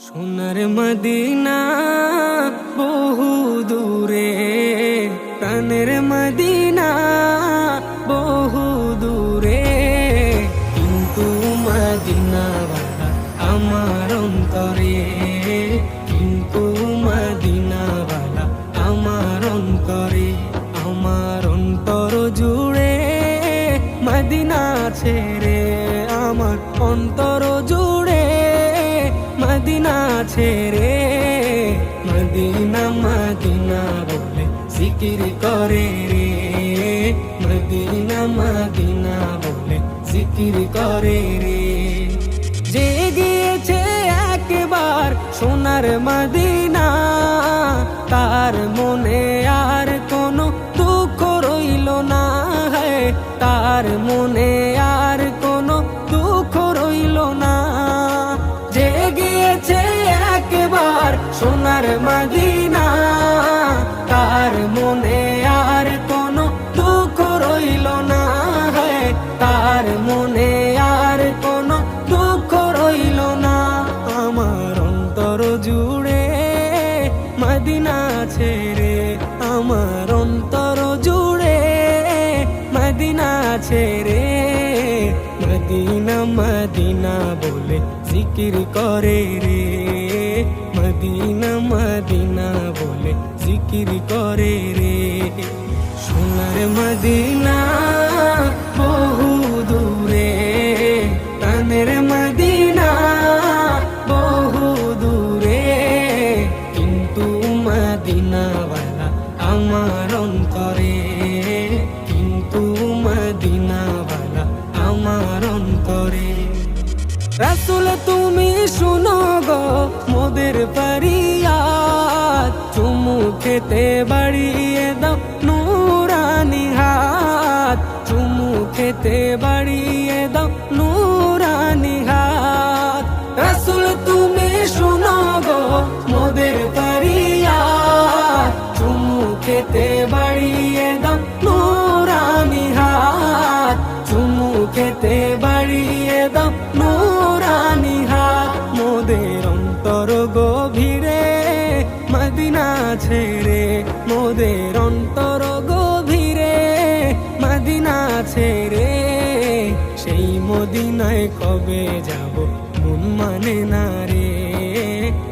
সোনার মদিনা বহু দূরে, প্রাণের মদিনা বহু দূরে, কিন্তু মদিনাওয়ালা আমার অন্তরে, কিন্তু মদিনাওয়ালা আমার অন্তরে, আমার অন্তর জুড়ে মদিনা ছেড়ে, আমার অন্তর জুড়ে মদিনা ছেড়ে, মদিনা মদিনা বলে জিকির করে রে, মদিনা মদিনা বলে জিকির করে রে। যে গিয়েছে একবার সোনার মদিনা, তার মনে আর কোনো দুঃখ রইল না, তার মনে আর কোনো দুঃখ রইল না। যে গিয়েছে একবার সোনার মদিনা, তার মনে আর কোনো দুঃখ রইল না, তার মনে আর কোনো দুঃখ রইল না। আমার অন্তর জুড়ে মদিনা ছেড়ে, আমার অন্তর জুড়ে মদিনা ছেড়ে, মদিনা মদিনা বলে জিকির করে রে, মদিনা মদিনা বলে জিকির করে রে। সোনার মদিনা বহু দূরে, প্রাণের মদিনা বহু দূরে, কিন্তু মদিনাওয়ালা আমার অন্তরে, কিন্তু মদিনাওয়ালা আমার অন্তরে। রাসূল তুমি শুনো গো মোদের ফরিয়াদ, চুমু খেতে বাড়িয়ে দাও নূরানি হাত, চুমু খেতে বাড়িয়ে দাও নূরানি হাত। রাসূল তুমি শুনো গো মোদের ফরিয়াদ, চুমু খেতে বাড়িয়ে দাও নূরানি হাত, চুমু খেতে বাড়িয়ে দাও নূরানি হাত। মোদের অন্তর গভীরে মদিনা ছেড়ে, মোদের অন্তর গভীরে মদিনা ছেড়ে, সেই মদিনায় কবে যাব মন মানে না রে,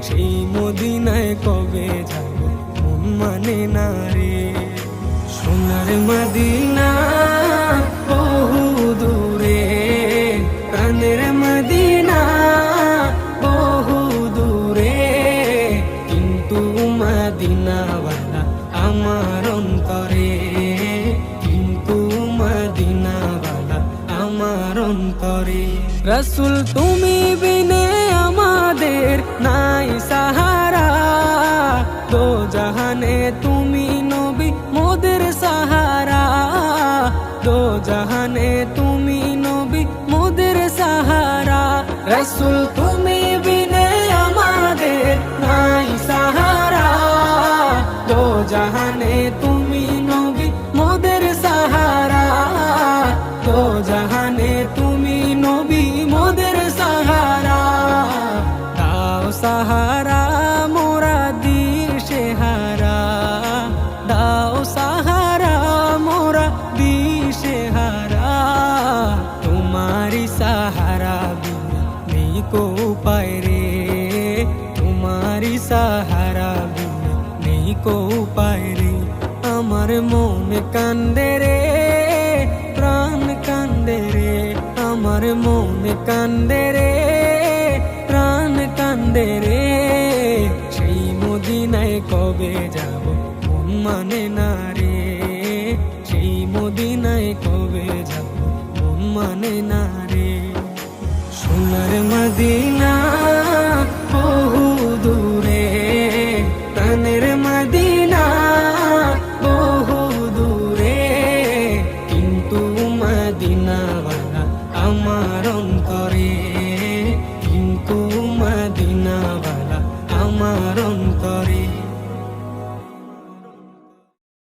সেই মদিনায় কবে যাব মন মানে না রে। সোনার মদিনা বহু দূরে, প্রাণের মদিনা বহু দূরে, কিন্তু মদিনাওয়ালা আমার অন্তরে, কিন্তু মদিনাওয়ালা আমার অন্তরে। রাসূল তুমি বিনে আমাদের নাই সাহারা, দো জাহানে তুমি নবী মোদের সাহারা, দো জাহানে তুমি নবী মোদের সাহারা। রাসূল তুমি বিনে আমাদের নাই সাহারা, দো জাহানে তুমি নবী মোদের সাহারা, দো জাহানে তুমি নবী মোদের সাহারা। দাও সাহারা মোরা দিশে হারা, দাও সাহারা মোরা দিশে হারা, তোমারি সাহারা বিনা নেই কো উপায় রে, তোমারি সাহারা বিনা নেই কো উপায় রে। আমার মন কান্দে রে, প্রাণ কান্দে রে, আমার মন কান্দে রে, প্রাণ কান্দে রে, সেই মদিনায় কবে যাব মন মানে না রে, সেই মদিনায় কবে যাব মন মানে না রে। সোনার মদিনা